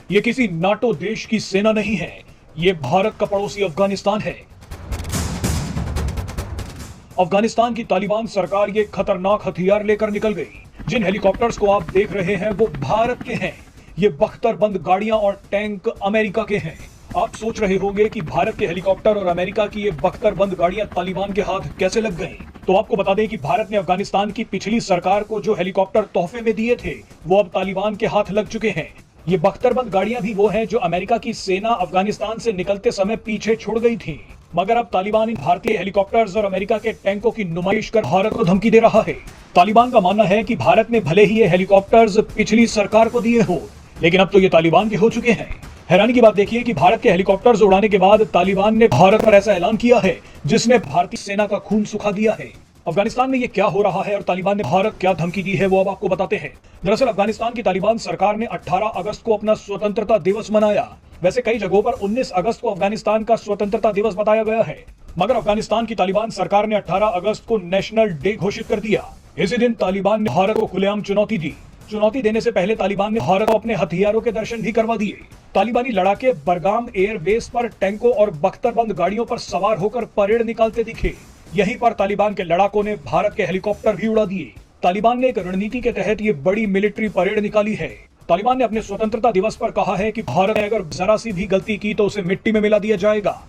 ये किसी नाटो देश की सेना नहीं है, ये भारत का पड़ोसी अफगानिस्तान है। अफगानिस्तान की तालिबान सरकार ये खतरनाक हथियार लेकर निकल गई। जिन हेलीकॉप्टर्स को आप देख रहे हैं वो भारत के हैं। ये बख्तरबंद गाड़ियां और टैंक अमेरिका के हैं। आप सोच रहे होंगे कि भारत के हेलीकॉप्टर और अमेरिका की ये बख्तरबंद गाड़ियां तालिबान के हाथ कैसे लग गई। तो आपको बता दें कि भारत ने अफगानिस्तान की पिछली सरकार को जो हेलीकॉप्टर तोहफे में दिए थे वो अब तालिबान के हाथ लग चुके हैं। ये बख्तरबंद गाड़ियां भी वो हैं जो अमेरिका की सेना अफगानिस्तान से निकलते समय पीछे छोड़ गई थी, मगर अब तालिबान इन भारतीय हेलीकॉप्टर्स और अमेरिका के टैंकों की नुमाइश कर भारत को धमकी दे रहा है। तालिबान का मानना है कि भारत ने भले ही ये हेलीकॉप्टर्स पिछली सरकार को दिए हो, लेकिन अब तो ये तालिबान के हो चुके हैं। हैरानी की बात देखिए कि भारत के हेलीकॉप्टर्स उड़ाने के बाद तालिबान ने भारत पर ऐसा ऐलान किया है जिसने भारतीय सेना का खून सुखा दिया है। अफगानिस्तान में ये क्या हो रहा है और तालिबान ने भारत क्या धमकी दी है वो अब आपको बताते हैं। दरअसल अफगानिस्तान की तालिबान सरकार ने 18 अगस्त को अपना स्वतंत्रता दिवस मनाया। वैसे कई जगहों पर 19 अगस्त को अफगानिस्तान का स्वतंत्रता दिवस बताया गया है, मगर अफगानिस्तान की तालिबान सरकार ने 18 अगस्त को नेशनल डे घोषित कर दिया। इसी दिन तालिबान ने भारत को खुलेआम चुनौती दी। चुनौती देने से पहले तालिबान ने भारत को अपने हथियारों के दर्शन भी करवा दिए। तालिबानी लड़ाके बरगाम एयर बेस पर टैंकों और बख्तरबंद गाड़ियों पर सवार होकर परेड निकालते दिखे। यहीं पर तालिबान के लड़ाकों ने भारत के हेलीकॉप्टर भी उड़ा दिए। तालिबान ने एक रणनीति के तहत ये बड़ी मिलिट्री परेड निकाली है। तालिबान ने अपने स्वतंत्रता दिवस पर कहा है कि भारत ने अगर जरा सी भी गलती की तो उसे मिट्टी में मिला दिया जाएगा।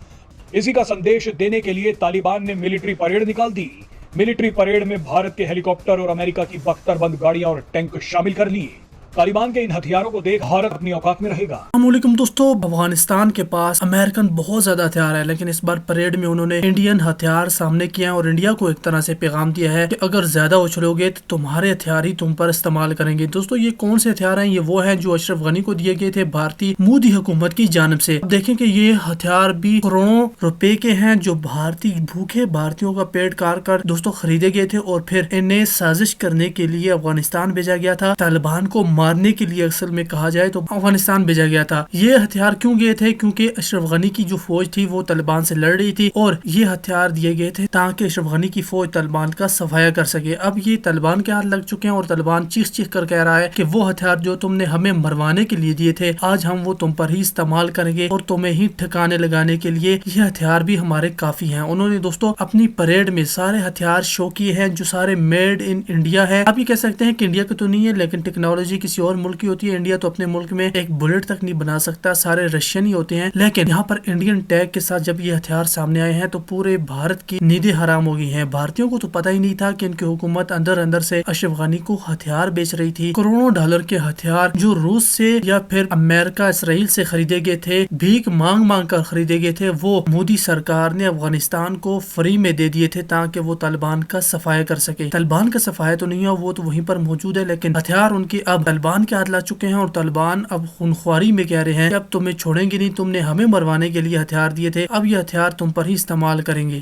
इसी का संदेश देने के लिए तालिबान ने मिलिट्री परेड निकाल दी। मिलिट्री परेड में भारत के हेलीकॉप्टर और अमेरिका की बख्तरबंद गाड़ियां और टैंक शामिल कर लिए। तालिबान के इन हथियारों को देख भारत अपनी औकात में रहेगा। अस्सलामुअलैकुम दोस्तों, अफगानिस्तान के पास अमेरिकन बहुत ज्यादा हथियार है, लेकिन इस बार परेड में उन्होंने इंडियन हथियार सामने किए हैं और इंडिया को एक तरह से पैगाम दिया है कि अगर ज्यादा उछलोगे तो तुम्हारे हथियार ही तुम पर इस्तेमाल करेंगे। दोस्तों ये कौन से हथियार हैं? ये वो हैं जो अशरफ गनी को दिए गए थे भारतीय मोदी हुकूमत की जानिब से। अब देखें कि ये हथियार भी करोड़ों रुपए के हैं जो भारतीय भूखे भारतीयों का पेट कार कर दोस्तों खरीदे गए थे और फिर इन्हें साजिश करने के लिए अफगानिस्तान भेजा गया था। तालिबान को मारने के लिए असल में कहा जाए तो अफगानिस्तान भेजा गया था। ये हथियार क्यों गए थे? क्योंकि अशरफ गनी की जो फौज थी वो तालिबान से लड़ रही थी और ये हथियार दिए गए थे ताकि अशरफ गनी की फौज तालिबान का सफाया कर सके। अब ये तालिबान के हाथ लग चुके हैं और तालिबान चीख चीख कर कह रहा है कि वो हथियार जो तुमने हमें मरवाने के लिए दिए थे आज हम वो तुम पर ही इस्तेमाल करेंगे और तुम्हें ही ठिकाने लगाने के लिए ये हथियार भी हमारे काफी हैं। उन्होंने दोस्तों अपनी परेड में सारे हथियार शो किए हैं जो सारे मेड इन इंडिया है। आप ये कह सकते हैं कि इंडिया के तो नहीं है, लेकिन टेक्नोलॉजी किसी और मुल्क की होती है। इंडिया तो अपने मुल्क में एक बुलेट तक नहीं बना सकता, सारे रशियन ही होते हैं। लेकिन यहाँ पर इंडियन टैग के साथ जब ये हथियार सामने आए हैं तो पूरे भारत की नींदें हराम हो गई हैं। भारतीयों को तो पता ही नहीं था कि इनकी हुकूमत अंदर अंदर से अशरफ गनी को हथियार बेच रही थी। करोड़ों डॉलर के हथियार जो रूस से या फिर अमेरिका इसराइल से खरीदे गए थे, भीख मांग मांग कर खरीदे गए थे, वो मोदी सरकार ने अफगानिस्तान को फ्री में दे दिए थे ताकि वो तालिबान का सफाया कर सके। तालिबान का सफाया तो नहीं है, वो तो वहीं पर मौजूद है, लेकिन हथियार उनके अब तालिबान के हाथ लग चुके हैं और तालिबान अब खूनख्वारी में कह रहे हैं अब तुम्हें छोड़ेंगे नहीं, तुमने हमें मरवाने के लिए हथियार दिए थे, अब ये हथियार तुम पर ही इस्तेमाल करेंगे।